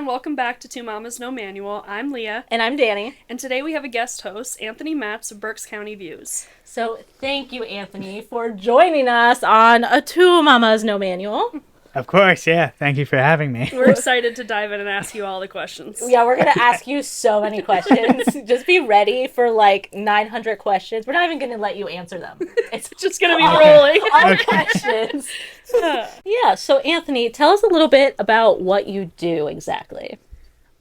everyone. Welcome back to Two Mamas No Manual. I'm Leah. And I'm Dani. And today we have a guest host, Anthony Matz of Berks County Views. So thank you, Anthony, for joining us on a Two Mamas No Manual. Of course, yeah. Thank you for having me. We're excited to dive in and ask you all the questions. Yeah, we're going to ask you so many questions. Just be ready for like 900 questions. We're not even going to let you answer them. It's just going to be rolling. All questions. Yeah, so Anthony, tell us a little bit about what you do exactly.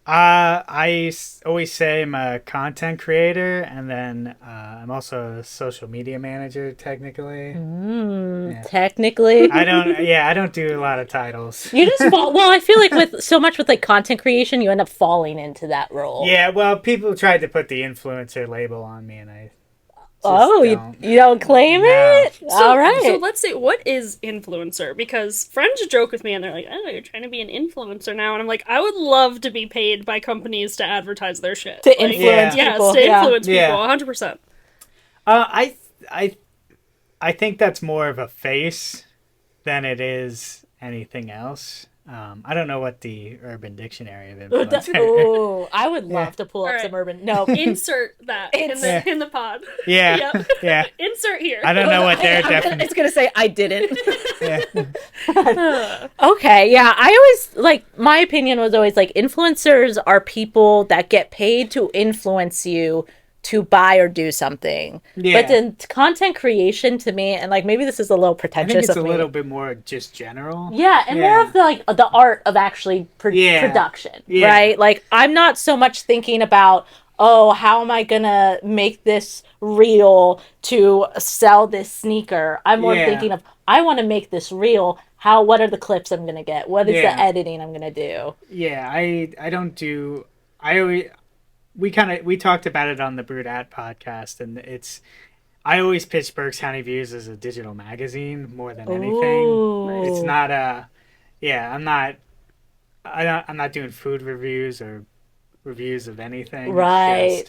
I always say I'm a content creator, and then I'm also a social media manager, technically. Technically? I don't do a lot of titles. You just well, I feel like with so much with like content creation, you end up falling into that role. Yeah, well, people tried to put the influencer label on me, and I you don't claim it? All right. So let's say, what is influencer? Because friends joke with me and they're like, oh, you're trying to be an influencer now. And I'm like, I would love to be paid by companies to advertise their shit. To influence people. Yes, to influence people, 100%. I think that's more of a face than it is anything else. I don't know what the Urban Dictionary of influencer. Oh, I would love to pull up some urban. No, insert that in the pod. Yeah, yeah. Insert here. I don't know what their definition. It's gonna say I didn't. Okay, yeah. I always my opinion was always like influencers are people that get paid to influence you to buy or do something. Yeah. But then content creation to me, and like maybe this is a little pretentious. I think it's a little bit more just general. Yeah, and more of the art of actually production, right? Like I'm not so much thinking about, oh, how am I gonna make this reel to sell this sneaker? I'm more thinking of, I want to make this reel. What are the clips I'm gonna get? What is the editing I'm gonna do? Yeah, I don't do. We talked about it on the Brewed podcast, and I always pitch Berks County Views as a digital magazine more than anything. Ooh. It's not I'm not doing food reviews or reviews of anything. Right.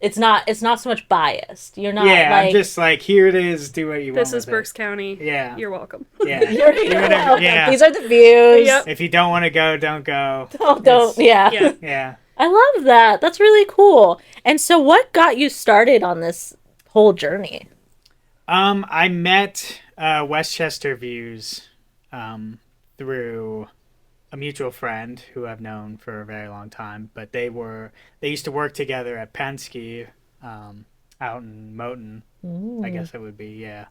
It's just, It's not so much biased. You're not I'm just like, here it is, do what you want. This is Berks County. Yeah. You're welcome. Yeah. You're welcome. Yeah. These are the views. Yep. If you don't want to go, don't go. Don't. Yeah. Yeah. I love that. That's really cool. And so what got you started on this whole journey? I met Westchester Views through a mutual friend who I've known for a very long time, but they used to work together at Penske out in Moton. I guess it would be, out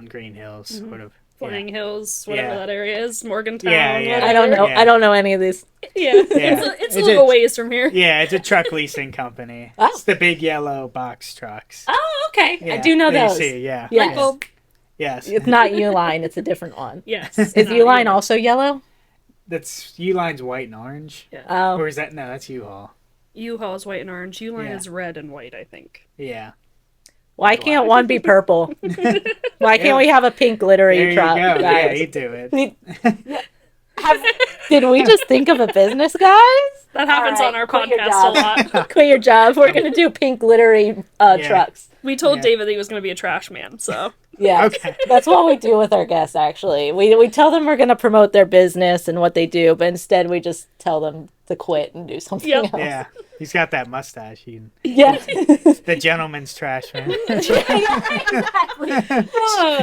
in Green Hills, sort of. Flying Hills, whatever that area is, Morgantown. Yeah. I don't know. I don't know any of these. It's a little ways from here. Yeah, it's a truck leasing company. Oh. It's the big yellow box trucks. Oh, okay. Yeah, I do know those. Yeah. Light bulb. Yes. It's not Uline. It's a different one. Yes. Is Uline also yellow? That's U-Line's white and orange. Yeah. Oh. Or is that no? That's U-Haul. U-Haul is white and orange. Uline is red and white, I think. Yeah. Why can't one be purple? Why can't we have a pink glittery truck? There you go. Guys? Yeah, you do it. Did we just think of a business, guys? That happens on our podcast a lot. Quit your job. We're going to do pink glittery trucks. We told David that he was going to be a trash man, so. Yeah, okay. That's what we do with our guests, actually. We tell them we're going to promote their business and what they do, but instead we just tell them to quit and do something else. Yeah, he's got that mustache. The gentleman's trash man. Exactly.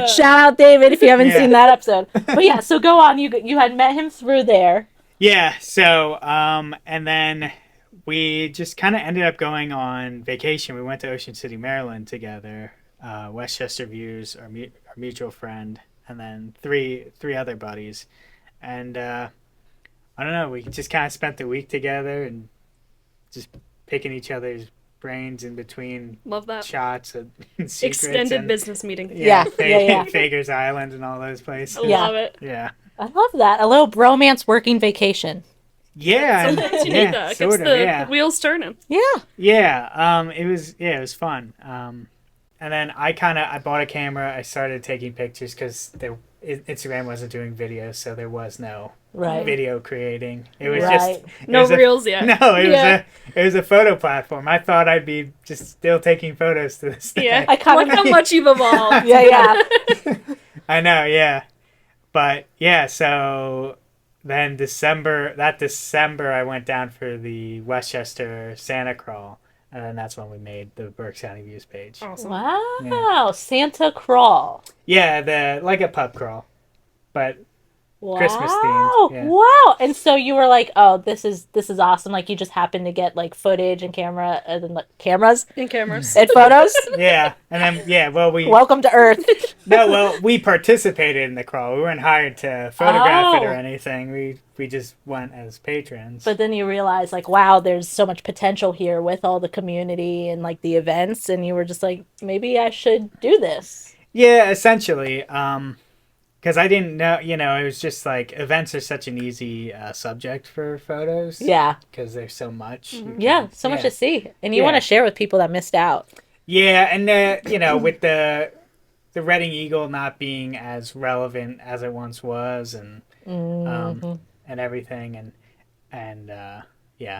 Shout out David if you haven't seen that episode. But yeah, so go on. You had met him through there. Yeah, so, and then we just kind of ended up going on vacation. We went to Ocean City, Maryland together. Westchester Views, our mutual friend, and then three other buddies. And I don't know, we just kind of spent the week together and just picking each other's brains in between Love that. shots and secrets. Extended business meeting. Yeah. Fager's Island and all those places. I love it. Yeah. I love that. A little bromance working vacation. Yeah. Sometimes you need that. It gets the wheels turning. Yeah. Yeah. It was fun. And then I bought a camera. I started taking pictures because Instagram wasn't doing videos, so there was no video creating. It was just no reels yet. No, it was a photo platform. I thought I'd be just still taking photos to this day. Yeah, look how much you've evolved. Yeah. I know, yeah. But yeah, so then December I went down for the Westchester Santa Crawl, and then that's when we made the Berks County Views page. Awesome. Wow, Santa Crawl. Yeah, like a pub crawl, but Wow. Christmas themed. Yeah. Wow. And so you were like, "Oh, this is awesome." Like you just happened to get like footage and cameras And cameras. and photos. Yeah, and then we Welcome to Earth. we participated in the crawl. We weren't hired to photograph it or anything. We just went as patrons. But then you realize like, wow, there's so much potential here with all the community and like the events, and you were just like, maybe I should do this. Yeah, essentially. Because I didn't know, it was just like events are such an easy subject for photos. Yeah. Because there's so much. Mm-hmm. Yeah, so much to see. And you want to share with people that missed out. Yeah, and, with the Reading Eagle not being as relevant as it once was and everything. And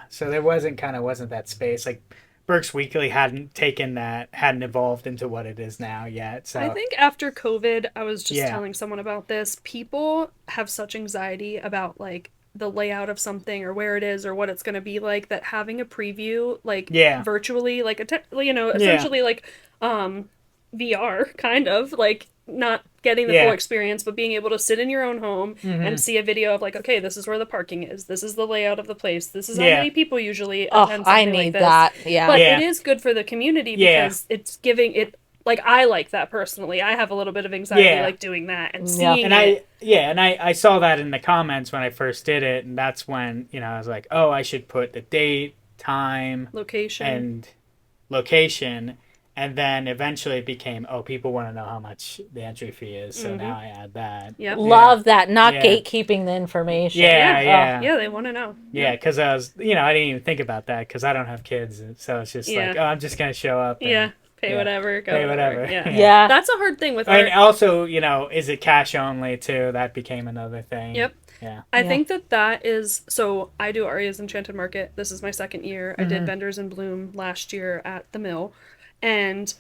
so there wasn't that space. Like, Berks Weekly hadn't evolved into what it is now yet. So I think after COVID, I was just telling someone about this. People have such anxiety about like the layout of something or where it is or what it's going to be like that having a preview like virtually like essentially like VR kind of like not getting the full experience, but being able to sit in your own home and see a video of like, okay, this is where the parking is. This is the layout of the place. This is how many people usually attend something I need like this. that. Yeah. But it is good for the community because it's giving it, like, I like that personally. I have a little bit of anxiety like doing that and seeing it. I saw that in the comments when I first did it, and that's when, I was like, oh, I should put the date, time, location. And then eventually it became, people want to know how much the entry fee is, so now I add that. Yep. Love that, not gatekeeping the information. Yeah, they want to know. Yeah, because I was, I didn't even think about that because I don't have kids, so it's just like, I'm just going to show up. And, pay whatever, go pay whatever. Yeah. That's a hard thing with art. And also, is it cash only too? That became another thing. Yep. Yeah. I think that is, so I do Aria's Enchanted Market. This is my second year. I did Vendors in Bloom last year at the Mill. And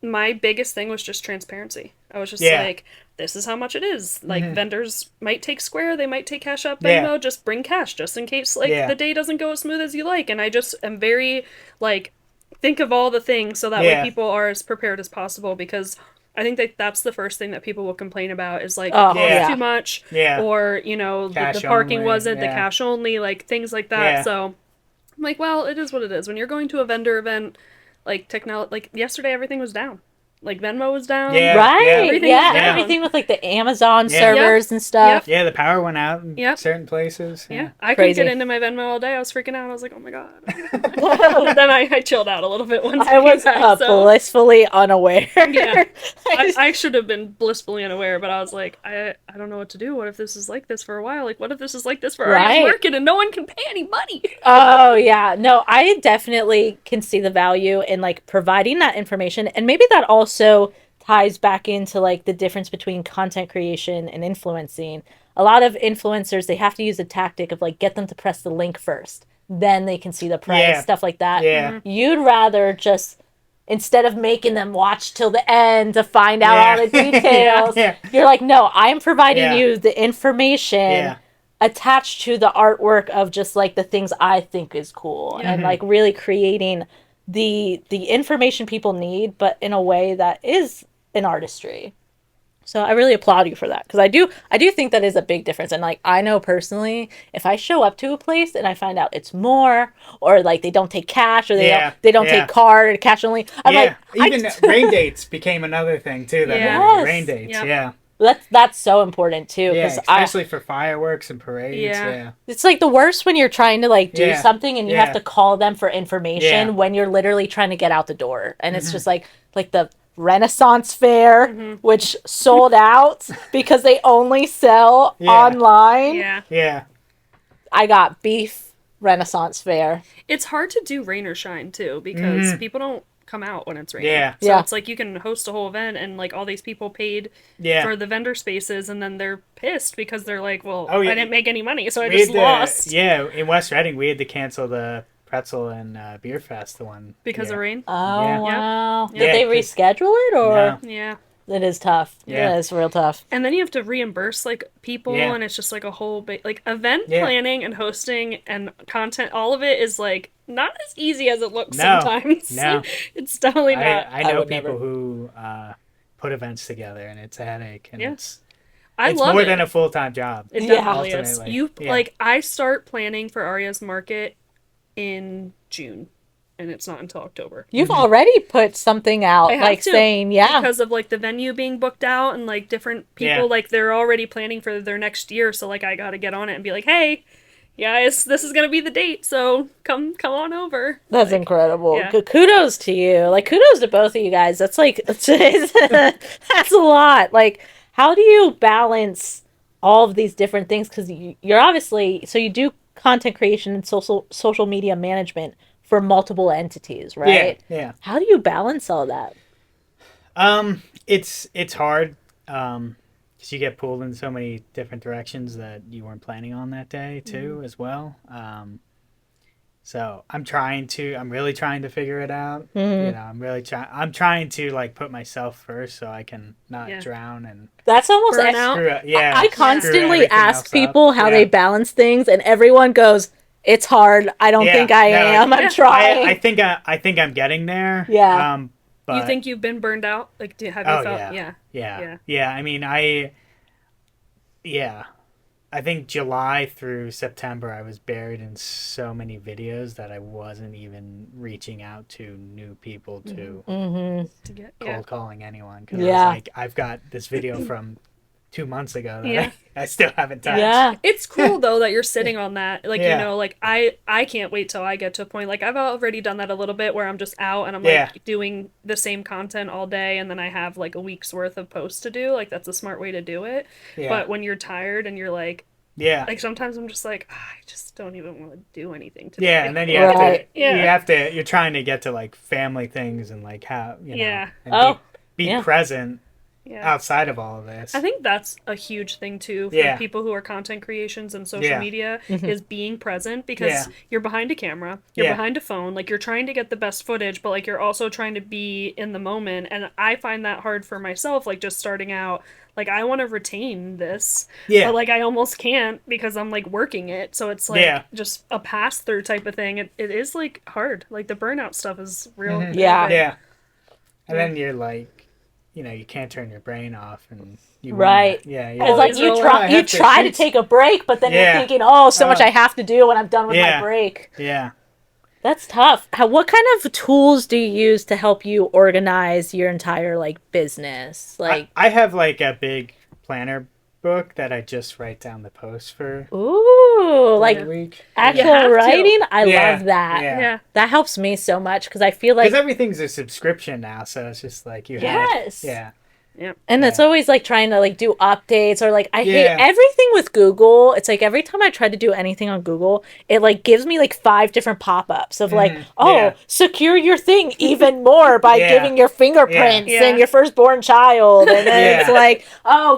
my biggest thing was just transparency. I was just like, this is how much it is. Like, vendors might take Square, they might take Cash App, Venmo, just bring cash, just in case, like, the day doesn't go as smooth as you like. And I just am very, like, think of all the things so that way people are as prepared as possible, because I think that's the first thing that people will complain about is, like, too much, or, the parking wasn't, the cash only, like, things like that. So I'm like, well, it is what it is. When you're going to a vendor event, like yesterday, everything was down. Like Venmo was down. Everything with like the Amazon servers and stuff. Yeah, the power went out in certain places. I couldn't get into my Venmo all day. I was freaking out. I was like, oh my god. Then I chilled out a little bit once I was blissfully unaware. I should have been blissfully unaware, but I was like, I don't know what to do. What if this is like this for a while? Like, what if this is like this for our market and no one can pay any money? Oh yeah, no, I definitely can see the value in like providing that information, and maybe that also ties back into like the difference between content creation and influencing. A lot of influencers, they have to use a tactic of like get them to press the link first, then they can see the price, stuff like that. You'd rather just, instead of making them watch till the end to find out all the details, you're like, no, I'm providing you the information attached to the artwork of just like the things I think is cool, and like really creating the information people need, but in a way that is an artistry. So I really applaud you for that, because I do think that is a big difference. And like, I know personally, if I show up to a place and I find out it's more, or like they don't take cash, or they don't take card or cash only, I'm like, even rain dates became another thing too. Rain dates, That's so important too, because especially for fireworks and parades. It's like the worst when you're trying to like do something and you have to call them for information when you're literally trying to get out the door, and it's just like the Renaissance Fair, which sold out because they only sell online. I got beef Renaissance Fair. It's hard to do rain or shine too, because people don't come out when it's raining. So it's like you can host a whole event and like all these people paid for the vendor spaces, and then they're pissed because they're like, well, I didn't make any money, so I just lost. In West Reading we had to cancel the Pretzel and Beer Fest, the one because of rain. Oh wow! Did they reschedule it or? No. It is tough. Yeah. It is real tough. And then you have to reimburse like people, Yeah. and it's just like a whole big like event planning and hosting and content. All of it is like not as easy as it looks sometimes. No, it's definitely not. I know people who put events together, and it's a headache, and it's love more it. than a full-time job. It definitely is. Like I start planning for Aria's Market in June, and it's not until October. You've already put something out, like saying, because of like the venue being booked out and like different people, like they're already planning for their next year. So like I got to get on it and be like, hey, guys, this is gonna be the date, so come on over. That's like, incredible. Yeah. Kudos to you. Like kudos to both of you guys. That's like that's a lot. Like how do you balance all of these different things? Because you're obviously you do content creation and social media management for multiple entities, right? Yeah. How do you balance all that? It's hard because you get pulled in so many different directions that you weren't planning on that day too, as well. So I'm really trying to figure it out. You know, I'm trying to like put myself first so I can not drown and that's almost I constantly ask people how they balance things, and everyone goes, it's hard. I don't think I am. I'm trying. I think I'm getting there. Yeah. But you think you've been burned out? Like, have you felt? Yeah. I mean, I think July through September, I was buried in so many videos that I wasn't even reaching out to new people to get cold calling anyone. Because I was like, I've got this video from 2 months ago that I still haven't touched. Yeah. It's cool though that you're sitting on that. Like, you know, like I can't wait till I get to a point. Like I've already done that a little bit where I'm just out and I'm like doing the same content all day, and then I have like a week's worth of posts to do. Like that's a smart way to do it. Yeah. But when you're tired and you're like, like sometimes I'm just like, I just don't even want to do anything today. Yeah, and then you have to you're trying to get to like family things and like how, you know, and be present. Outside of all of this, I think that's a huge thing too for people who are content creations and social media is being present, because you're behind a camera, you're behind a phone, like you're trying to get the best footage, but like you're also trying to be in the moment. And I find that hard for myself, like just starting out. Like I want to retain this, but like I almost can't because I'm like working it. So it's like just a pass through type of thing. It is like hard. Like the burnout stuff is real. And then you're like, you know, you can't turn your brain off, and you it's like you try to take a break, but then you're thinking, so much I have to do when I'm done with my break. That's tough. What kind of tools do you use to help you organize your entire like business? Like I have like a big planner book that I just write down the posts for. Ooh, like week. Actual writing. I love that. Yeah, that helps me so much because I feel like because everything's a subscription now, so it's just like you have. Yeah. And it's always like trying to like do updates, or like I hate everything with Google. It's like every time I try to do anything on Google, it like gives me like 5 different pop-ups of like, secure your thing even more by giving your fingerprints and your firstborn child. And then it's like,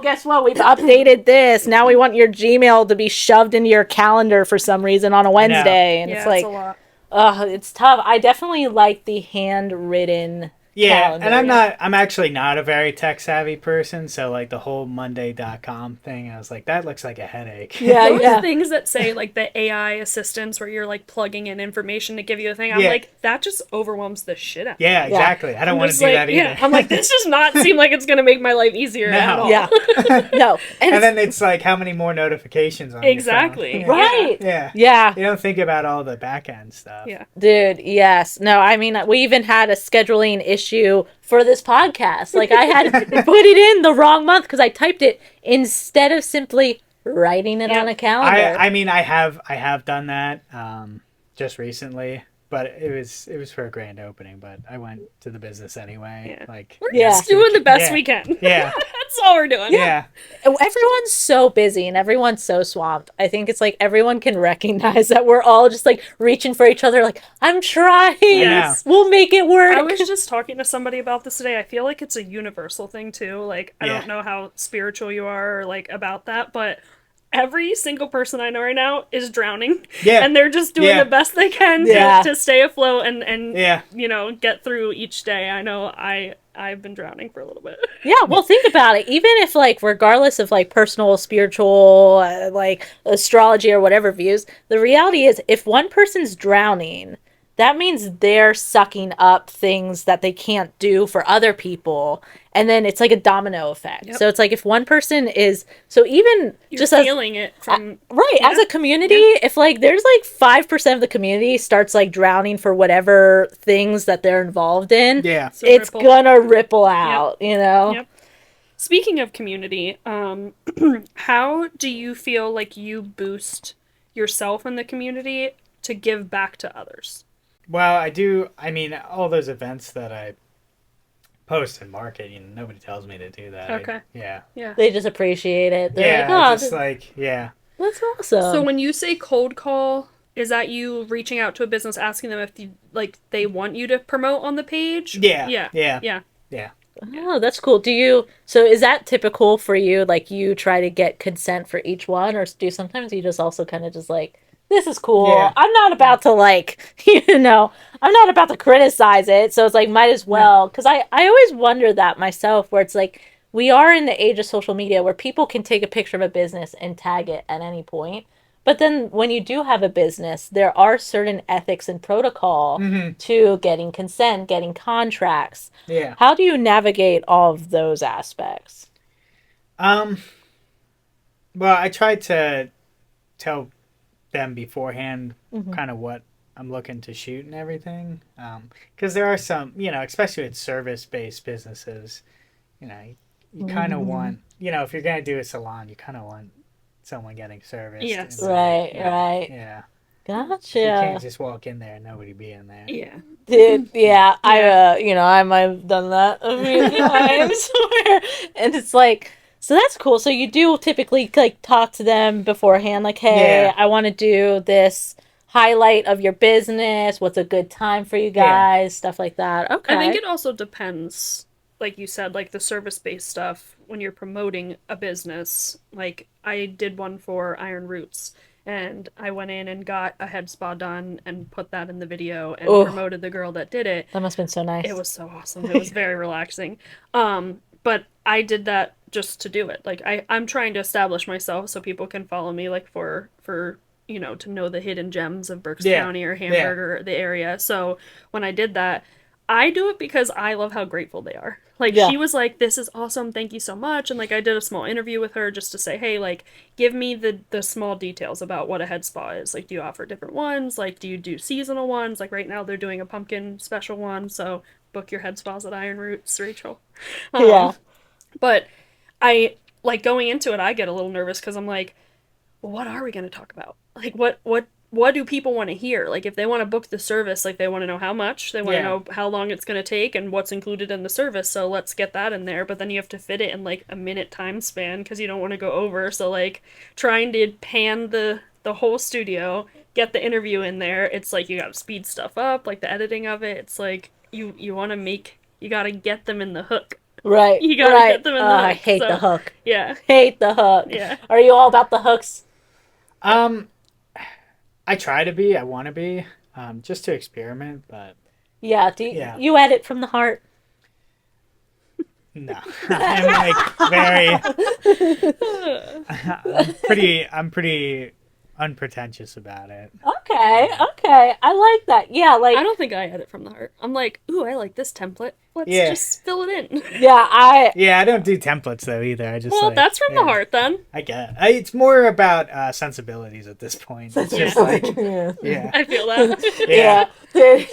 guess what? We've updated this. Now we want your Gmail to be shoved into your calendar for some reason on a Wednesday. And it's like, it's tough. I definitely like the handwritten calendar. And I'm actually not a very tech savvy person, so like the whole Monday.com thing, I was like, that looks like a headache. Those things that say like the AI assistants where you're like plugging in information to give you a thing, I'm like, that just overwhelms the shit out of me. Yeah, exactly. I don't want to do that either. I'm like, this does not seem like it's gonna make my life easier at all. No. And then it's like, how many more notifications on your phone? Right. Yeah. You don't think about all the back end stuff. Yeah. Dude, yes. No, I mean, we even had a scheduling issue for this podcast. Like I had put it in the wrong month because I typed it instead of simply writing it on a calendar. I mean, I have done that just recently, but it was for a grand opening. But I went to the business anyway. Like we're just doing the best we can. Yeah, that's all we're doing. Yeah. Everyone's so busy and everyone's so swamped. I think it's like everyone can recognize that we're all just like reaching for each other. Like I'm trying. We'll make it work. I was just talking to somebody about this today. I feel like it's a universal thing too. Like I don't know how spiritual you are or like about that, but every single person I know right now is drowning. And they're just doing the best they can to stay afloat and you know, get through each day. I know I I've been drowning for a little bit. Yeah, well, think about it. Even if, like, regardless of, like, personal, spiritual, like, astrology or whatever views, the reality is if one person's drowning, that means they're sucking up things that they can't do for other people. And then it's like a domino effect. Yep. So it's like if one person is, so even you're just feeling it from, right, as a community, if like there's like 5% of the community starts like drowning for whatever things that they're involved in, it's gonna ripple out, you know? Yep. Speaking of community, how do you feel like you boost yourself in the community to give back to others? Well, I do. I mean, all those events that I post and market, you know, nobody tells me to do that. Okay. Yeah. They just appreciate it. They're like, oh, that's awesome. So when you say cold call, is that you reaching out to a business asking them if you, like, they want you to promote on the page? Yeah. Oh, that's cool. So is that typical for you? Like you try to get consent for each one, or do sometimes you just also kind of just like, this is cool. Yeah. I'm not about to like, I'm not about to criticize it. So it's like, might as well. Because I always wonder that myself, where it's like, we are in the age of social media where people can take a picture of a business and tag it at any point. But then when you do have a business, there are certain ethics and protocol to getting consent, getting contracts. Yeah. How do you navigate all of those aspects? Well, I try to tell them beforehand kind of what I'm looking to shoot and everything, because there are some, especially with service-based businesses, you kind of want, if you're gonna do a salon, you kind of want someone getting service. Yes. Right. Yeah. Gotcha. You can't just walk in there and nobody be in there. Yeah. Dude, yeah. I might have done that a few times. And it's like, so that's cool. So you do typically like talk to them beforehand, like, hey, I want to do this highlight of your business. What's a good time for you guys? Stuff like that. Okay. I think it also depends, like you said, like the service-based stuff when you're promoting a business. Like I did one for Iron Roots, and I went in and got a head spa done and put that in the video and promoted the girl that did it. That must have been so nice. It was so awesome. It was very relaxing. But I did that just to do it. Like I'm trying to establish myself so people can follow me, like for to know the hidden gems of Berks County or Hamburg or the area. So when I did that, I do it because I love how grateful they are. Like, she was like, this is awesome, thank you so much. And, like, I did a small interview with her just to say, hey, like, give me the small details about what a head spa is. Like, do you offer different ones? Like, do you do seasonal ones? Like, right now they're doing a pumpkin special one, so book your head spas at Iron Roots, Rachel. But I, like, going into it, I get a little nervous because I'm like, well, what are we going to talk about? Like, what do people want to hear? Like, if they want to book the service, like, they want to know how much, they want to know how long it's going to take and what's included in the service, so let's get that in there. But then you have to fit it in, like, a minute time span because you don't want to go over. So, like, trying to pan the whole studio, get the interview in there, it's like you got to speed stuff up, like, the editing of it, it's like, you want to you got to get them in the hook. Right. You got to get them in the hook. I hate the hook. Yeah. Hate the hook. Yeah. Are you all about the hooks? I try to be. I want to be, just to experiment. But yeah, you edit from the heart? No, I'm like I'm pretty unpretentious about it. Okay, I like that. Yeah, like I don't think I edit from the heart. I'm like, ooh, I like this template. Let's just fill it in. Yeah, I don't do templates though either. I just that's from the heart then. I get it. It's more about sensibilities at this point. It's just like I feel that. Yeah. Dude,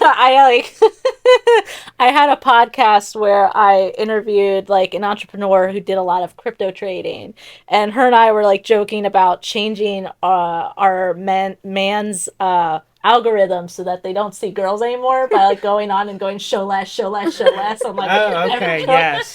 I had a podcast where I interviewed like an entrepreneur who did a lot of crypto trading, and her and I were like joking about changing our man's algorithm so that they don't see girls anymore by like going on and going show less on like yes,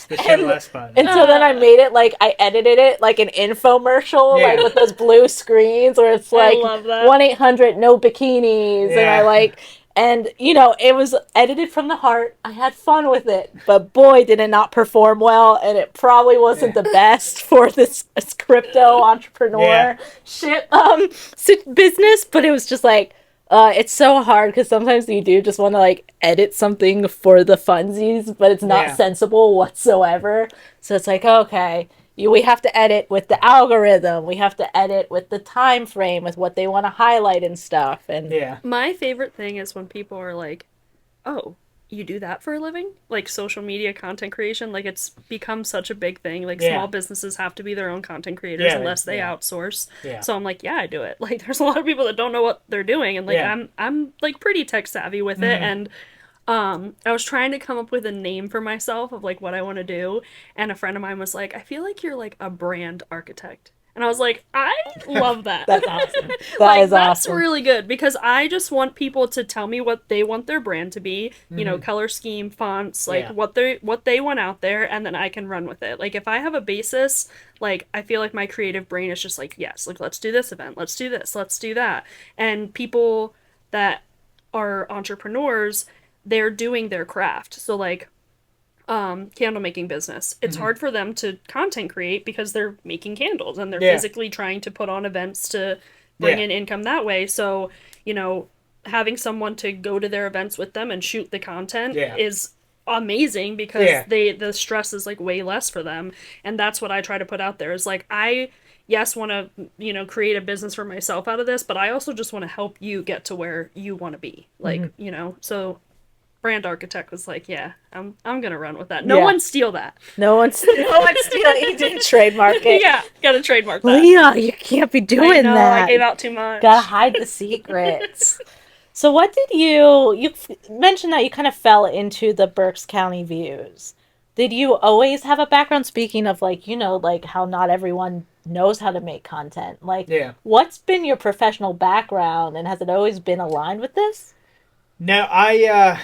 the show less button. And so then I made it like I edited it like an infomercial like with those blue screens where it's like 1-800 no bikinis and I like. And, it was edited from the heart. I had fun with it. But boy, did it not perform well. And it probably wasn't the best for this crypto entrepreneur business. But it was just like, It's so hard because sometimes you do just want to like edit something for the funsies, but it's not sensible whatsoever. So it's like, okay, we have to edit with the algorithm. We have to edit with the time frame, with what they want to highlight and stuff. And my favorite thing is when people are like, "Oh, you do that for a living?" Like social media content creation, like it's become such a big thing. Like small businesses have to be their own content creators unless they outsource. So I'm like, yeah, I do it. Like there's a lot of people that don't know what they're doing, and like I'm like pretty tech savvy with it. And I was trying to come up with a name for myself of like what I want to do, and a friend of mine was like, I feel like you're like a brand architect. And I was like, I love that. That's awesome. That's awesome. Really good because I just want people to tell me what they want their brand to be, you know, color scheme, fonts, like what they want out there, and then I can run with it. Like if I have a basis, like I feel like my creative brain is just like, yes, like let's do this event, let's do this, let's do that. And people that are entrepreneurs, they're doing their craft. So like candle making business, it's hard for them to content create because they're making candles and they're physically trying to put on events to bring in income that way. So, you know, having someone to go to their events with them and shoot the content is amazing because the stress is like way less for them. And that's what I try to put out there is like, I want to, you know, create a business for myself out of this, but I also just want to help you get to where you want to be. Like, you know, so brand architect was like, yeah, I'm gonna run with that. No one steal that. No one steal. He didn't trademark it. Yeah, gotta trademark that. Leah, you can't be doing that. I gave out too much. Gotta hide the secrets. So what did you mentioned that you kind of fell into the Berks County Views. Did you always have a background, speaking of like, you know, like how not everyone knows how to make content? Like, what's been your professional background, and has it always been aligned with this? No, I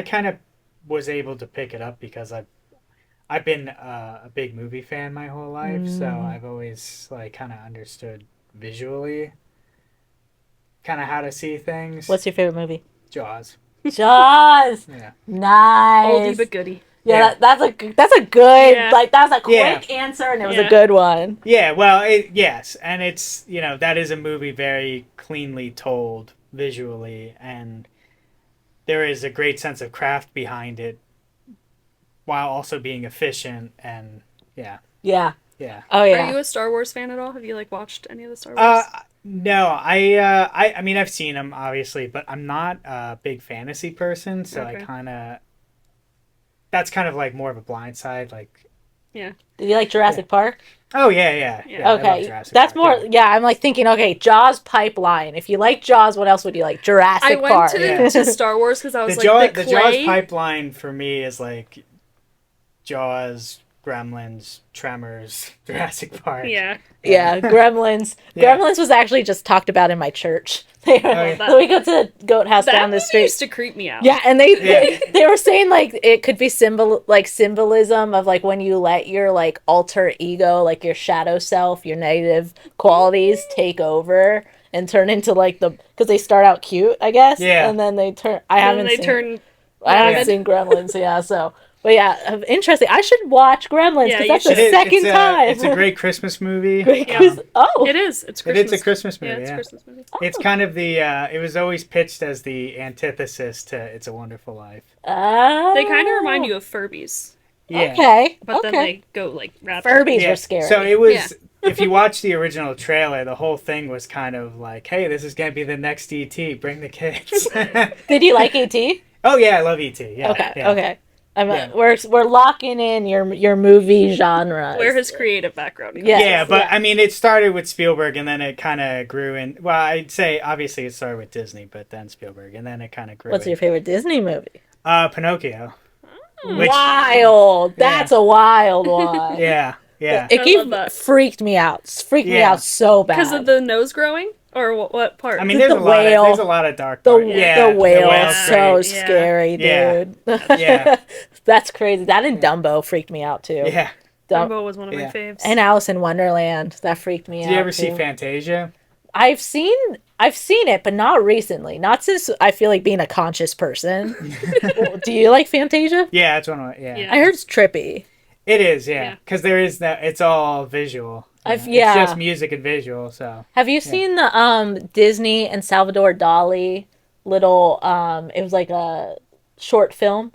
kind of was able to pick it up because I've been a big movie fan my whole life, so I've always like kind of understood visually kind of how to see things. What's your favorite movie? Jaws. Jaws. Yeah. Nice. Oldie but goodie. Yeah, that's a good like that's a quick answer, and it was a good one. Yeah, well, yes, and it's, you know, that is a movie very cleanly told visually, and there is a great sense of craft behind it while also being efficient, and yeah. Oh yeah. Are you a Star Wars fan at all? Have you like watched any of the Star Wars? No, I mean I've seen them obviously, but I'm not a big fantasy person, so I kind of, that's kind of like more of a blind side, like. Yeah. Did you like Jurassic Park? Oh yeah. Okay, that's more. Park, I'm like thinking. Okay, Jaws pipeline. If you like Jaws, what else would you like? Jurassic Park. I went to Star Wars because I was the Jaws pipeline for me is like Jaws, Gremlins, Tremors, Jurassic Park. Yeah, Gremlins. Gremlins was actually just talked about in my church. So we go to the goat house down the street. That used to creep me out. Yeah, and they were saying like it could be symbolism of like when you let your like alter ego, like your shadow self, your negative qualities take over and turn into like because they start out cute, I guess. Yeah. And then they turn. I haven't seen Gremlins. So. But yeah, interesting. I should watch Gremlins because that's the second time. It's a great Christmas movie. Oh, it is. It's Christmas. It's a Christmas movie. It's a Christmas movie. Oh. It's kind of the. It was always pitched as the antithesis to "It's a Wonderful Life." Oh. They kind of remind you of Furbies. Yeah. Okay. But then they go like rapid. Furbies were scary. So it was. Yeah. If you watch the original trailer, the whole thing was kind of like, "Hey, this is gonna be the next E.T. Bring the kids." Did you like E.T.? Oh yeah, I love E.T. Yeah. Okay. Yeah. Okay. We're locking in your movie genre. Where his creative background comes. Yeah, but I mean, it started with Spielberg, and then it kind of grew in. Well, I'd say obviously it started with Disney, but then Spielberg, and then it kind of grew. What's your favorite Disney movie? Pinocchio. Wild. That's a wild one. Yeah. It freaked me out. Freaked me out so bad. Because of the nose growing? Or what part? I mean, there's a lot of dark parts. The whale is so scary, dude. Yeah. That's crazy. That and Dumbo freaked me out, too. Yeah. Dumbo was one of my faves. And Alice in Wonderland. That freaked me out, Did you ever see Fantasia? I've seen it, but not recently. Not since I feel like being a conscious person. Do you like Fantasia? Yeah, that's one of my, I heard it's trippy. It is, yeah. Because there is that, it's all visual. It's just music and visual. So have you seen the Disney and Salvador Dali little it was like a short film?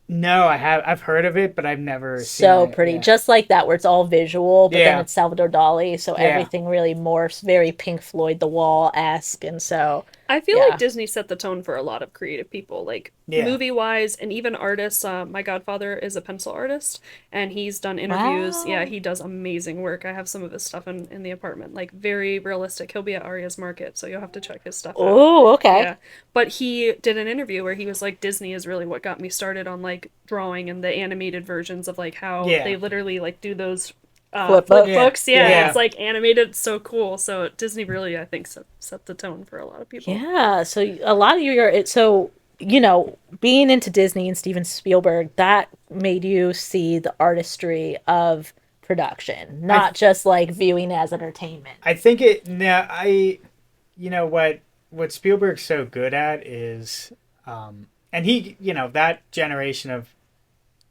No, I've heard of it, but I've never seen So it. pretty. Yeah. Just like that, where it's all visual, but then it's Salvador Dali, so everything really morphs, very Pink Floyd The Wall-esque, and so... I feel like Disney set the tone for a lot of creative people, like movie-wise, and even artists. My godfather is a pencil artist, and he's done interviews. Wow. Yeah, he does amazing work. I have some of his stuff in the apartment, like very realistic. He'll be at Aria's Market, so you'll have to check his stuff out. Oh, okay. Yeah, but he did an interview where he was like, Disney is really what got me started on like drawing and the animated versions of like how they literally like do those flip books. Yeah, it's like animated. It's so cool. So Disney really, I think, set the tone for a lot of people. Yeah, so a lot of you are... So, you know, being into Disney and Steven Spielberg, that made you see the artistry of production, not just like viewing as entertainment. I think you know what Spielberg's so good at is, and he, you know, that generation of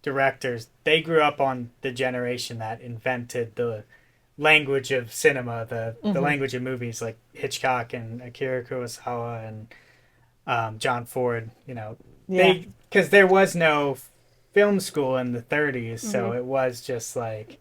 directors, they grew up on the generation that invented the language of cinema, the language of movies, like Hitchcock and Akira Kurosawa and John Ford. You know, because there was no film school in the 30s, so it was just like,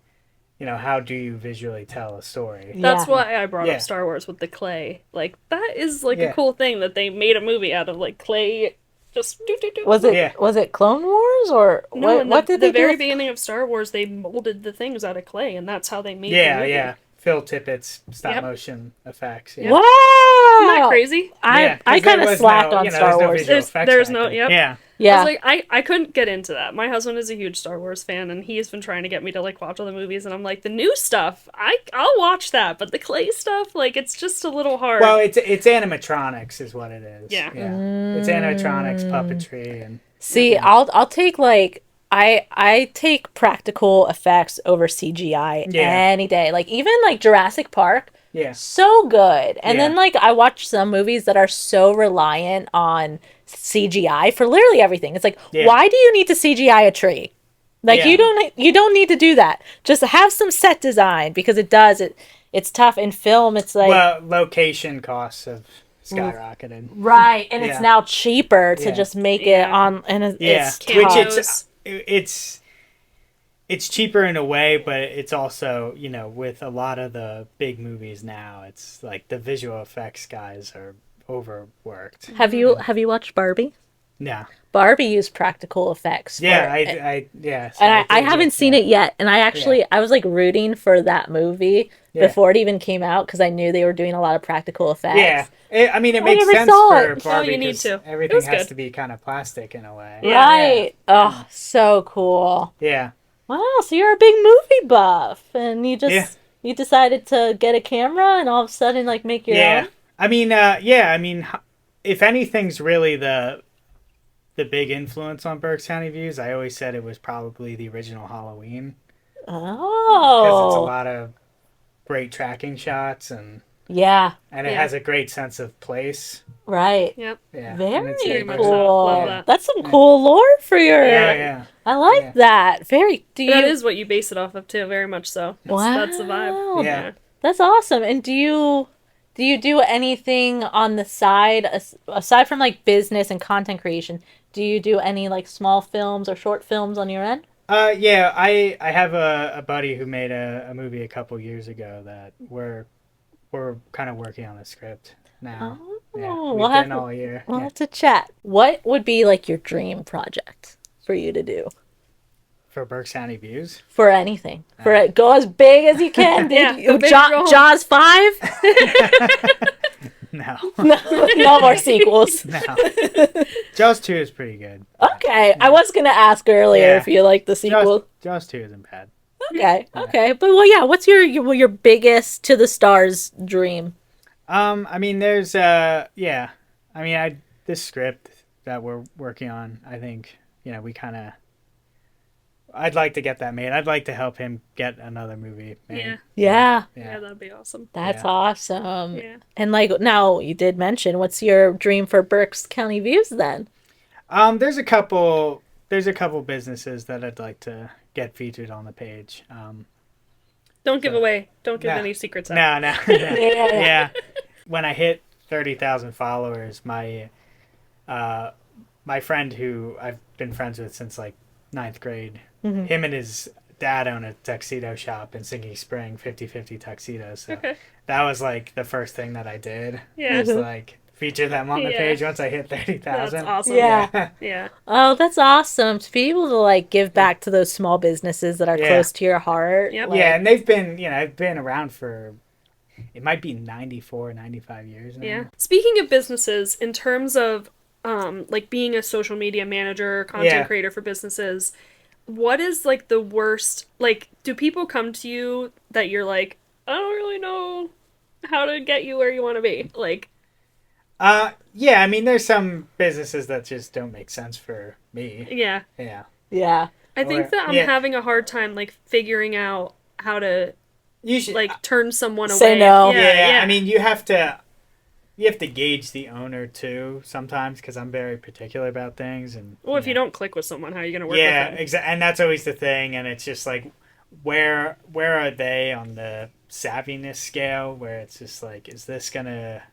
you know, how do you visually tell a story? That's why I brought up Star Wars with the clay. Like, that is like a cool thing that they made a movie out of like clay. Just was it Clone Wars or no? What did they do? The very beginning of Star Wars, they molded the things out of clay, and that's how they made the movie. Phil Tippett's stop motion effects. Wow, isn't that crazy? I kind of slacked on Star Wars. There's no yeah. I was like, I couldn't get into that. My husband is a huge Star Wars fan, and he's been trying to get me to like watch all the movies, and I'm like, the new stuff, I'll watch that, but the clay stuff, like, it's just a little hard. Well, it's animatronics is what it is. Yeah. It's animatronics, puppetry, and see, I'll take like I take practical effects over CGI any day. Like even like Jurassic Park. Yeah. So good. And then like I watch some movies that are so reliant on CGI for literally everything. It's like, why do you need to CGI a tree? Like you don't need to do that. Just have some set design because it's tough in film. It's like, well, location costs have skyrocketed. Right. And it's now cheaper to just make it on, and it's tough. It's cheaper in a way, but it's also, you know, with a lot of the big movies now, it's like the visual effects guys are overworked. Have you watched Barbie? No. Barbie used practical effects. I haven't seen it yet, and I was like rooting for that movie before it even came out because I knew they were doing a lot of practical effects. Yeah, I mean, it makes sense for Barbie. You need to. Everything has to be kind of plastic in a way. Right. Oh, so cool. Yeah. Wow, so you're a big movie buff, and you decided to get a camera and all of a sudden like make your own? I mean, if anything's really the big influence on Berks County Views, I always said it was probably the original Halloween. Oh. Because it's a lot of great tracking shots and it has a great sense of place. Right. Yep. Yeah. Very much cool. so. Love that. That's some cool lore for your... Yeah. I like that. That is what you base it off of too, very much so. That's the vibe. Yeah. That's awesome. And do you do anything on the side, aside from like business and content creation, do you do any like small films or short films on your end? I have a buddy who made a movie a couple years ago that we're kind of working on the script now. We've been all year. We'll have to chat. What would be like your dream project for you to do? For Berks County Views? For anything. Go as big as you can. Jaws 5? No. No more sequels. No. Jaws 2 is pretty good. Okay. Yeah. I was going to ask earlier if you like the sequel. Jaws 2 isn't bad. Okay. Okay. But what's your biggest to the stars dream? I mean, there's this script that we're working on, I think, you know, I'd like to get that made. I'd like to help him get another movie made. Yeah, that'd be awesome. That's awesome. Yeah. And like now you did mention, what's your dream for Berks County Views then? There's a couple businesses that I'd like to get featured on the page. Don't give any secrets out. No. Yeah. When I hit 30,000 followers, my friend who I've been friends with since like 9th grade, him and his dad own a tuxedo shop in Sinking Spring, 50/50 tuxedos. So that was like the first thing that I did. Yeah. Was like feature them on the page once I hit 30,000. That's awesome. Yeah. Oh, that's awesome to be able to like give back to those small businesses that are close to your heart. Yep. Like, yeah, and they've been, I've been around for, it might be 94, 95 years now. Yeah. Speaking of businesses, in terms of like being a social media manager, content creator for businesses, what is like the worst, like, do people come to you that you're like, I don't really know how to get you where you want to be? Like, yeah, I mean, there's some businesses that just don't make sense for me. Yeah. I think that I'm having a hard time like figuring out how to like turn someone away. Say no. Yeah. I mean, you have to gauge the owner too sometimes, because I'm very particular about things. And if you don't click with someone, how are you going to work with them? Yeah, exactly. And that's always the thing. And it's just like, where are they on the savviness scale? Where it's just like, is this gonna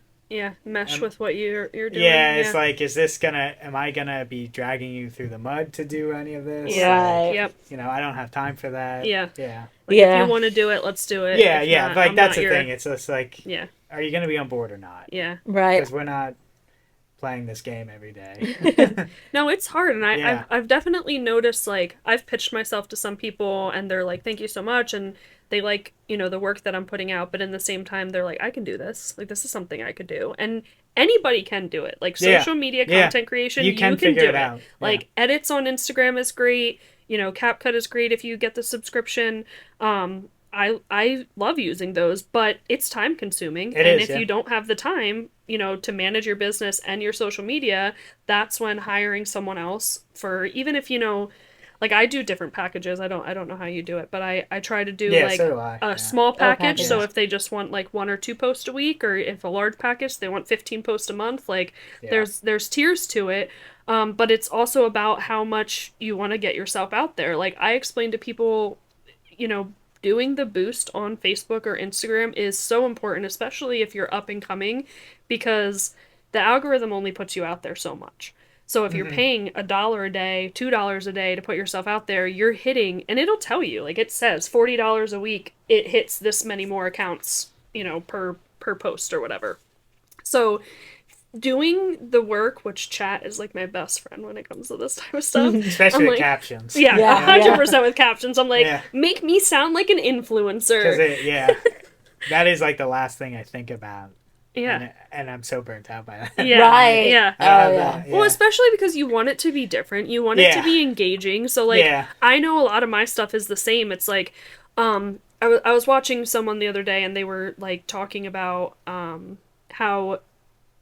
mesh with what you're doing? Yeah, it's like, am I gonna be dragging you through the mud to do any of this? Yeah. Like, Yep. I don't have time for that. Yeah. Yeah. Like, if you want to do it, let's do it. Yeah, Not, like, I'm that's not the thing. It's just like, are you gonna be on board or not? Yeah. Right. Because we're not playing this game every day. No, it's hard, and I've definitely noticed, like, I've pitched myself to some people, and they're like, thank you so much, and they like, the work that I'm putting out, but in the same time, they're like, I can do this. Like, this is something I could do. And anybody can do it. Like, social media content creation, you can do it. Out. Like, edits on Instagram is great. CapCut is great if you get the subscription. I love using those, but it's time consuming. If you don't have the time, to manage your business and your social media, that's when hiring someone else for, even if, like, I do different packages. I don't know how you do it, but I try to do a small package. So if they just want like 1 or 2 posts a week, or if a large package, they want 15 posts a month, like there's tiers to it. But it's also about how much you want to get yourself out there. Like, I explain to people, doing the boost on Facebook or Instagram is so important, especially if you're up and coming, because the algorithm only puts you out there so much. So if you're paying $1 a day, $2 a day to put yourself out there, you're hitting, and it'll tell you, like it says, $40 a week, it hits this many more accounts, per post or whatever. So doing the work, which chat is like my best friend when it comes to this type of stuff. Especially with captions. Yeah, 100% with captions. I'm like, make me sound like an influencer. That is like the last thing I think about. Yeah. And I'm so burnt out by that. Yeah. Right. Yeah. Well, especially because you want it to be different. You want it to be engaging. So, like, I know a lot of my stuff is the same. It's like, I was watching someone the other day, and they were, like, talking about how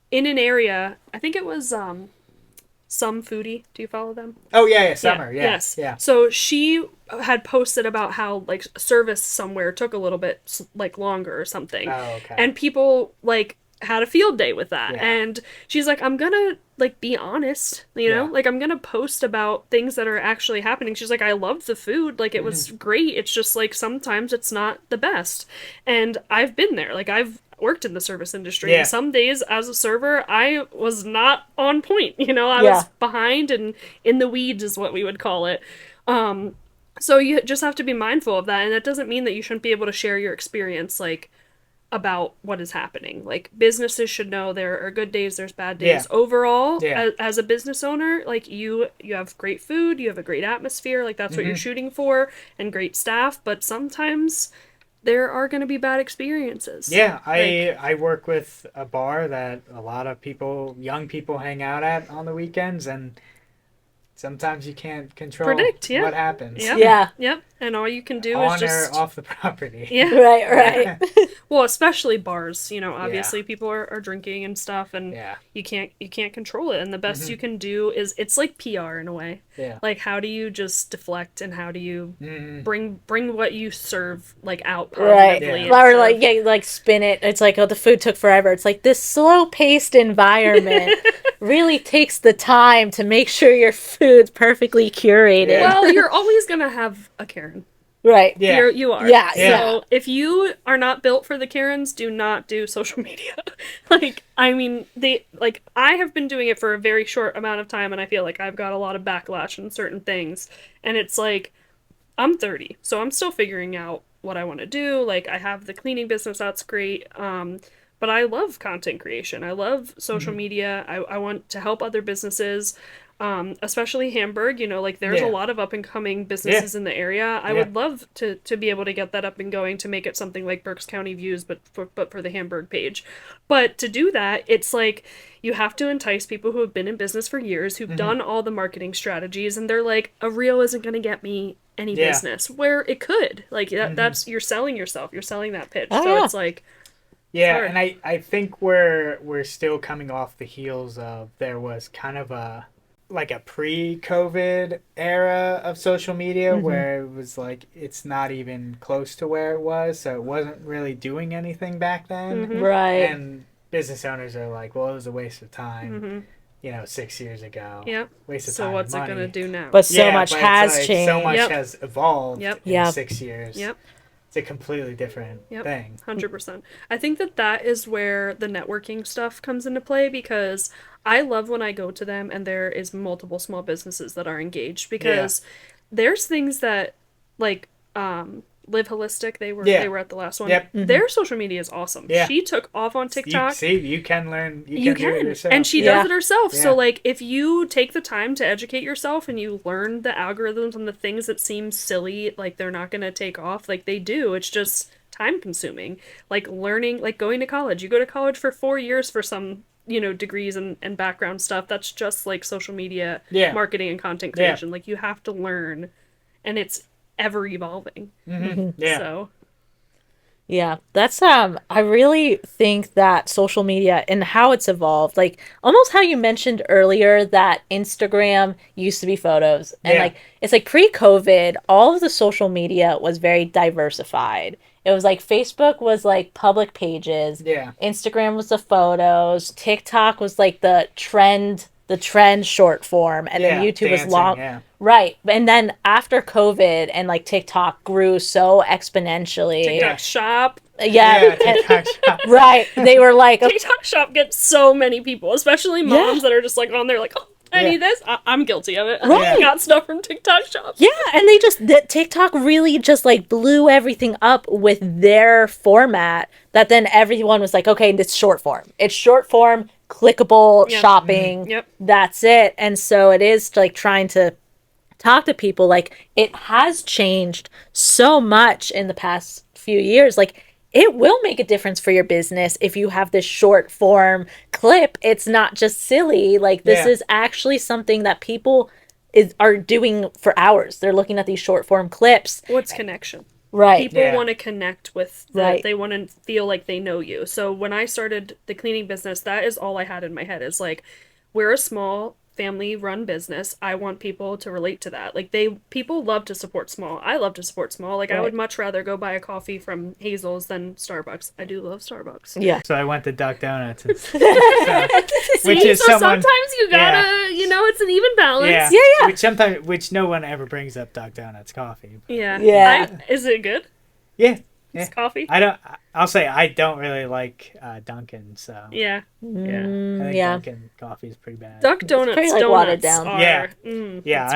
in an area, I think it was Some Foodie. Do you follow them? Oh, yeah, Summer. Yeah. Yes. Yeah. So she had posted about how, like, service somewhere took a little bit, like, longer or something. Oh, okay. And people, like, had a field day with that. And she's like, I'm gonna, like, be honest, like, I'm gonna post about things that are actually happening. She's like, I loved the food, like, it was great, it's just, like, sometimes it's not the best. And I've been there, like, I've worked in the service industry, and some days as a server, I was not on point, I was behind and in the weeds is what we would call it. So you just have to be mindful of that, and that doesn't mean that you shouldn't be able to share your experience, like, about what is happening. Like, businesses should know there are good days, there's bad days. Overall, as a business owner, like, you have great food, you have a great atmosphere, like, that's what you're shooting for, and great staff, but sometimes there are going to be bad experiences. Yeah, I work with a bar that a lot of young people hang out at on the weekends, and sometimes you can't predict what happens. Yep. And all you can do is just... off the property. Yeah. Right. Well, especially bars, obviously people are drinking and stuff, and you can't control it. And the best you can do is, it's like PR in a way. Yeah. Like, how do you just deflect, and how do you bring what you serve, like, out positively? Right. Or like spin it. It's like, oh, the food took forever. It's like, this slow-paced environment really takes the time to make sure your food's perfectly curated. Well, you're always gonna have a Karen. Right. Yeah. You are. Yeah. So if you are not built for the Karens, do not do social media. Like, I mean, I have been doing it for a very short amount of time, and I feel like I've got a lot of backlash in certain things. And it's like, I'm 30, so I'm still figuring out what I want to do. Like, I have the cleaning business, that's great. But I love content creation. I love social media. I want to help other businesses, especially Hamburg. You know, like there's a lot of up and coming businesses in the area. I would love to be able to get that up and going to make it something like Berks County Views, but for the Hamburg page. But to do that, it's like you have to entice people who have been in business for years, who've done all the marketing strategies, and they're like, a reel isn't going to get me any business, where it could. Like that's you're selling yourself. You're selling that pitch. So it's like. Yeah, and I think we're still coming off the heels of, there was kind of a pre-COVID era of social media where it was like, it's not even close to where it was, so it wasn't really doing anything back then. Right. And business owners are like, well, it was a waste of time, 6 years ago. Yep. Waste of so time what's and it money. going to do now? But so much has changed. So much has evolved in 6 years. Yep. It's a completely different thing. 100%. I think that is where the networking stuff comes into play, because I love when I go to them and there is multiple small businesses that are engaged, because there's things that, like, Live Holistic, they were at the last one. Yep. Their social media is awesome. Yeah. She took off on TikTok. You can learn. You can do it yourself. And she does it herself. Yeah. So, like, if you take the time to educate yourself and you learn the algorithms and the things that seem silly, like they're not going to take off, like they do, it's just time consuming. Like learning, like going to college. You go to college for 4 years for some, degrees and background stuff. That's just like social media marketing and content creation. Like you have to learn, and it's ever evolving. Yeah. So yeah, that's I really think that social media and how it's evolved, like almost how you mentioned earlier that Instagram used to be photos, and like it's like pre-COVID, all of the social media was very diversified. It was like Facebook was like public pages, Instagram was the photos, TikTok was like the trend short form, and then YouTube was long. Right. And then after COVID and like TikTok grew so exponentially. TikTok Shop. TikTok Shop. Right. They were like, TikTok Shop gets so many people, especially moms that are just like on there like, oh, I need this. I'm guilty of it. I got stuff from TikTok Shop. Yeah, and TikTok really just like blew everything up with their format, that then everyone was like, okay, it's short form. It's short form, clickable shopping. Yep. That's it. And so it is like trying to talk to people, like it has changed so much in the past few years. Like it will make a difference for your business if you have this short form clip. It's not just silly. Like this is actually something that people are doing for hours. They're looking at these short form clips. What's connection? Right. People want to connect with they want to feel like they know you. So when I started the cleaning business, that is all I had in my head, is like, we're a small family run business. I want people to relate to that. Like people love to support small. I love to support small. Like I would much rather go buy a coffee from Hazel's than Starbucks. I do love Starbucks. Yeah. So I went to Duck Donuts. Which is sometimes you gotta, it's an even balance. Yeah. Which no one ever brings up Duck Donuts coffee. Yeah. Is it good? Yeah. It's coffee. I'll say I don't really like Dunkin', so yeah. I think Dunkin' coffee is pretty bad. Duck Donuts, pretty, like, watered down. Yeah.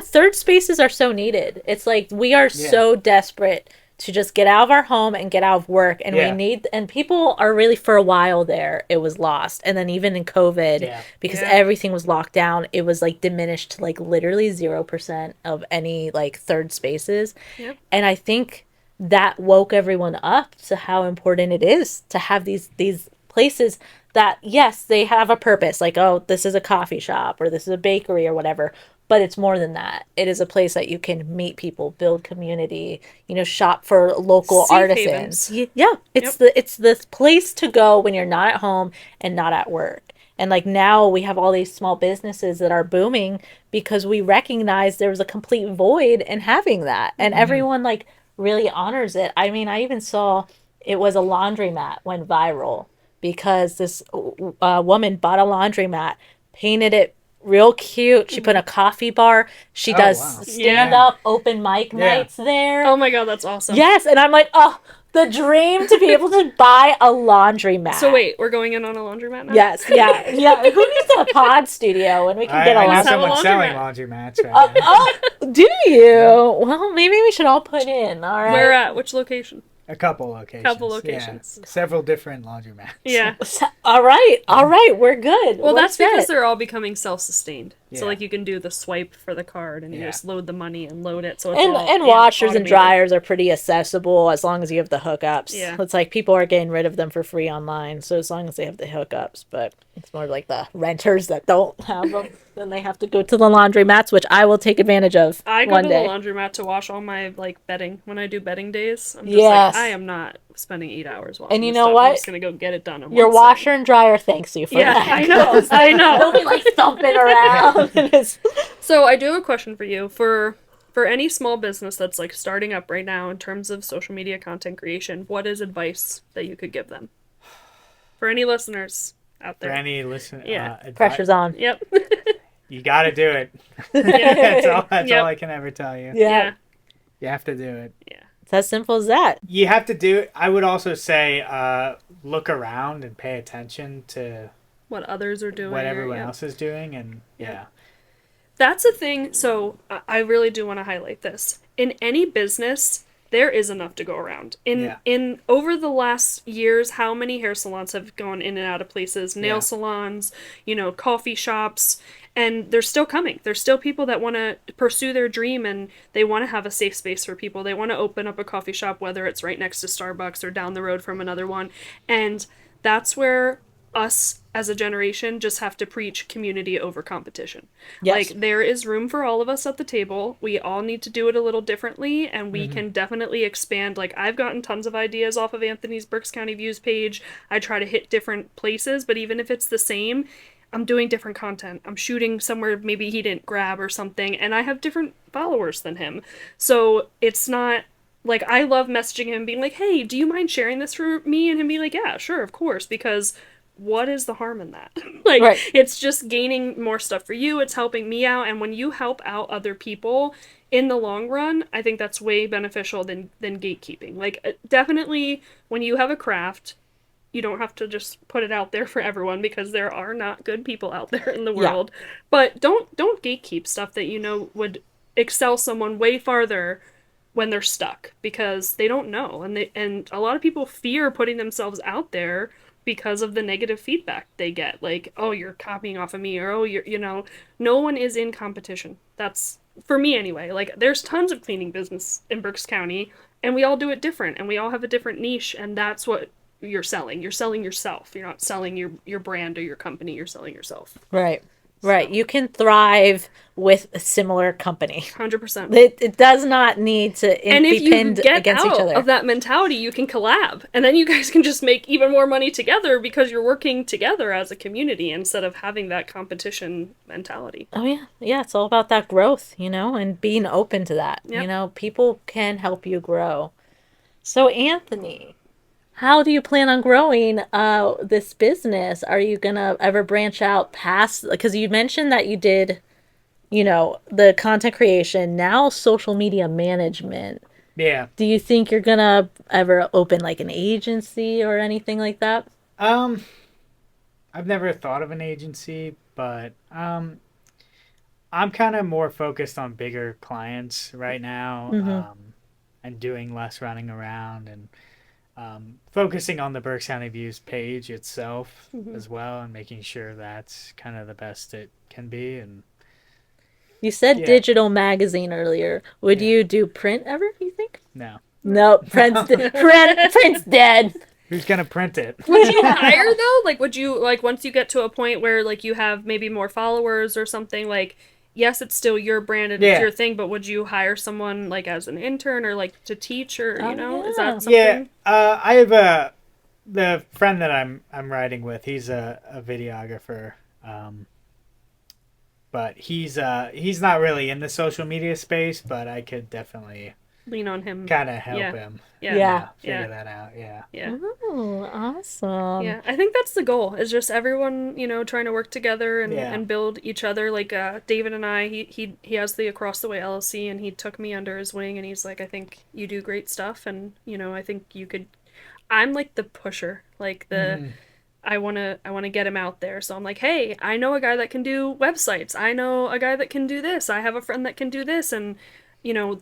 Third spaces are so needed. It's like we are so desperate to just get out of our home and get out of work, and we need, and people are really, for a while there it was lost, and then even in COVID because everything was locked down, it was like diminished to like literally 0% of any like third spaces. And I think that woke everyone up to how important it is to have these places that, yes, they have a purpose, like, oh, this is a coffee shop or this is a bakery or whatever. But it's more than that. It is a place that you can meet people, build community, shop for local artisans. It's the place to go when you're not at home and not at work. And like now we have all these small businesses that are booming because we recognize there was a complete void in having that. And everyone like really honors it. I mean, I even saw it was a laundromat went viral because this woman bought a laundromat, painted it real cute. She put a coffee bar. She does wow. stand-up open mic nights there. Oh my god, that's awesome. Yes, and I'm like, oh, the dream to be able to buy a laundromat. So wait, we're going in on a laundromat now? Yes, yeah. Who needs a pod studio when we can get a I know laundromat? someone selling laundromats right now. Oh, do you? Well, maybe we should all put in. All right. Where at? Which location? A couple locations. Yeah. Several different laundromats. Yeah. All right. We're good. Well, We're that's set. because they're all becoming self-sustained. Yeah. So, like, you can do the swipe for the card, and you just load the money and load it. So it's and washers and dryers are pretty accessible as long as you have the hookups. Yeah. It's like people are getting rid of them for free online, so as long as they have the hookups. But it's more like the renters that don't have them. Then they have to go to the laundromats, which I will take advantage of I go one to day. the laundromat to wash all my, like, bedding. When I do bedding days, I'm just like, I am not spending 8 hours washing And you this know stuff. what? I'm just going to go get it done. In Your one washer second. and dryer thanks you for that. I know. I know. They'll be like thumping around. So I do have a question for you. For any small business that's like starting up right now in terms of social media content creation, what is advice that you could give them? For any listeners out there. For any listeners, Pressure's on. Yep. You got to do it. That's all I can ever tell you. Yeah. You have to do it. Yeah. It's as simple as that. You have to do it. I would also say look around and pay attention to What others are doing. what everyone else is doing. And That's a thing. So I really do want to highlight this. In any business, there is enough to go around. In over the last years, how many hair salons have gone in and out of places? Nail salons, coffee shops, and they're still coming. There's still people that want to pursue their dream, and they want to have a safe space for people. They want to open up a coffee shop, whether it's right next to Starbucks or down the road from another one. And that's where us as a generation just have to preach community over competition. Yes. Like, there is room for all of us at the table. We all need to do it a little differently, and we can definitely expand. Like, I've gotten tons of ideas off of Anthony's Berks County Views page. I try to hit different places, but even if it's the same, I'm doing different content. I'm shooting somewhere maybe he didn't grab or something, and I have different followers than him. So it's not like, I love messaging him being like, hey, do you mind sharing this for me? And him being like, yeah, sure, of course, because what is the harm in that? It's just gaining more stuff for you. It's helping me out. And when you help out other people in the long run, I think that's way beneficial than gatekeeping. Like, definitely when you have a craft, you don't have to just put it out there for everyone, because there are not good people out there in the world. But don't gatekeep stuff that would excel someone way farther when they're stuck, because they don't know. And a lot of people fear putting themselves out there because of the negative feedback they get. Like, oh, you're copying off of me, or, oh, no one is in competition. That's, for me anyway. Like, there's tons of cleaning business in Berks County, and we all do it different, and we all have a different niche, and that's what you're selling. You're selling yourself. You're not selling your brand or your company. You're selling yourself. Right. Right. You can thrive with a similar company. 100%. It does not need to be pinned against each other. And if you get out of that mentality, you can collab. And then you guys can just make even more money together, because you're working together as a community instead of having that competition mentality. Oh, yeah. Yeah, it's all about that growth, and being open to that. Yep. People can help you grow. So, Anthony, how do you plan on growing this business? Are you going to ever branch out past, because you mentioned that you did, the content creation, now social media management. Yeah. Do you think you're going to ever open like an agency or anything like that? I've never thought of an agency, but I'm kind of more focused on bigger clients right now, and doing less running around, and focusing on the Berks County Views page itself as well, and making sure that's kind of the best it can be. And you said digital magazine earlier. Would you do print ever, you think? No. No, print's dead. Who's gonna print it? Would you hire though? Like, would you, like, once you get to a point where like you have maybe more followers or something, like, yes, it's still your brand and it's your thing, but would you hire someone like as an intern or like to teach, or is that something? Yeah, I have the friend that I'm writing with. He's a videographer, but he's not really in the social media space. But I could definitely lean on him. Kind of help Yeah. him. Yeah. Figure that out. Yeah. Yeah. Oh, awesome. Yeah, I think that's the goal. Is just everyone, trying to work together and build each other. Like David and I, he has the Across the Way LLC, and he took me under his wing, and he's like, I think you do great stuff, and I think you could. I'm like the pusher, like the. I want to get him out there. So I'm like, hey, I know a guy that can do websites. I know a guy that can do this. I have a friend that can do this. And,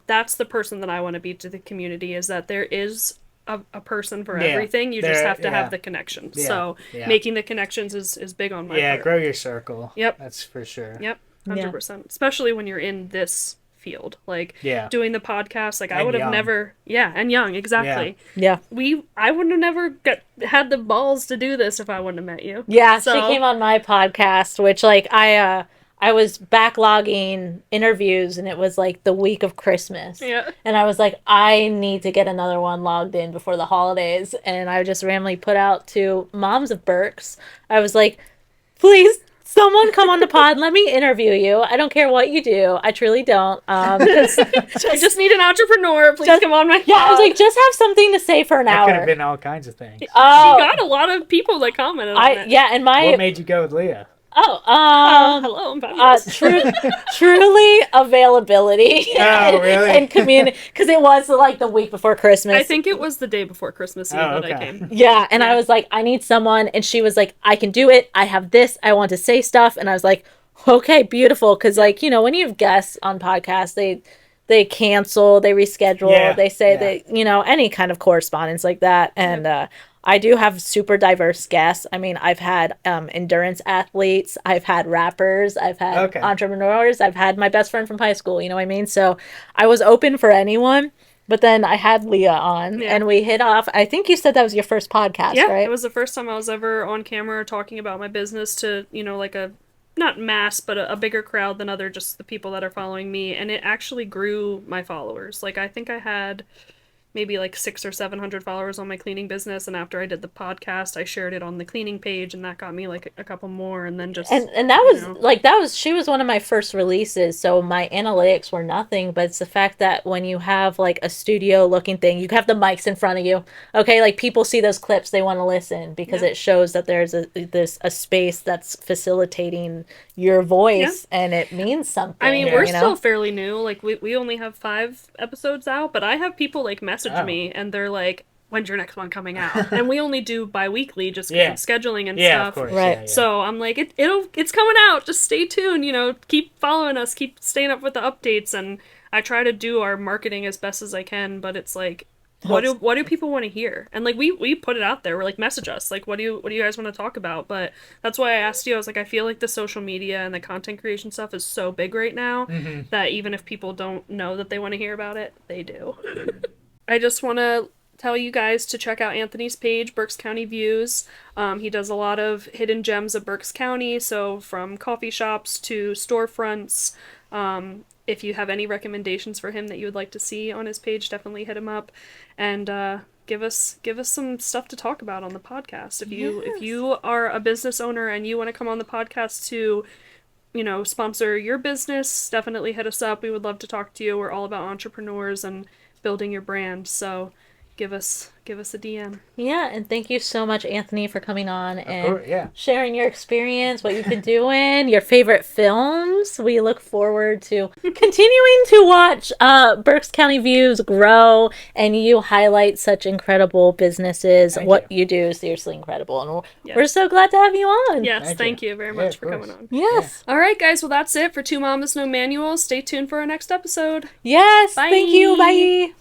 that's the person that I want to be to the community, is that there is a person for everything. You just have to have the connections. Yeah. So making the connections is big on my part. Yeah, grow your circle. Yep. That's for sure. Yep, 100%. Especially when you're in this field, like doing the podcast, like I would have never and young, exactly. I wouldn't have never had the balls to do this if I wouldn't have met you. She came on my podcast, which like I was backlogging interviews, and it was like the week of Christmas, and I was like, I need to get another one logged in before the holidays, and I just randomly put out to moms of Berks, I was like, please, someone come on the pod. Let me interview you. I don't care what you do. I truly don't. I just need an entrepreneur. Please come on my pod. I was like, just have something to say for an hour. Could have been all kinds of things. She got a lot of people that commented on it. Yeah, and what made you go with Leah? Hello, truly availability. Oh, really? And community, because it was like the week before Christmas. I think it was the day before Christmas Eve that I came. Yeah, and I was like, I need someone, and she was like, I can do it. I have this. I want to say stuff, and I was like, okay, beautiful, because like when you have guests on podcasts, they cancel, they reschedule, they say that any kind of correspondence like that, and I do have super diverse guests. I mean, I've had endurance athletes, I've had rappers, I've had entrepreneurs, I've had my best friend from high school, you know what I mean? So I was open for anyone, but then I had Leah on, and we hit off. I think you said that was your first podcast, right? It was the first time I was ever on camera talking about my business to, like not mass, but a bigger crowd than just the people that are following me, and it actually grew my followers. Like, I think I had maybe like 600 or 700 followers on my cleaning business, and after I did the podcast, I shared it on the cleaning page, and that got me like a couple more, and then just and that was she was one of my first releases, so my analytics were nothing, but it's the fact that when you have like a studio looking thing, you have the mics in front of you, okay, like people see those clips, they want to listen because it shows that there's a space that's facilitating your voice, and it means something. I mean, we're still fairly new, like we only have 5 episodes out, but I have people like message me, and they're like, when's your next one coming out? And we only do bi-weekly just because of scheduling and stuff. Of course. Right. So I'm like, it's coming out. Just stay tuned. Keep following us. Keep staying up with the updates. And I try to do our marketing as best as I can. But it's like, what do people want to hear? And like we put it out there. We're like, message us. Like, what do you guys want to talk about? But that's why I asked you. I was like, I feel like the social media and the content creation stuff is so big right now that even if people don't know that they want to hear about it, they do. I just want to tell you guys to check out Anthony's page, Berks County Views. He does a lot of hidden gems of Berks County, so from coffee shops to storefronts. If you have any recommendations for him that you would like to see on his page, definitely hit him up, and give us some stuff to talk about on the podcast. If you are a business owner and you want to come on the podcast to sponsor your business, definitely hit us up. We would love to talk to you. We're all about entrepreneurs and building your brand, so give us a DM. Yeah, and thank you so much, Anthony, for coming on and sharing your experience, what you've been doing, your favorite films. We look forward to continuing to watch Berks County Views grow, and you highlight such incredible businesses. What you do is seriously incredible, and we're so glad to have you on. Yes, thank you very much for coming on. Yes. All right, guys, well, that's it for Two Mamas No Manuals. Stay tuned for our next episode. Yes, bye. Thank you. Bye.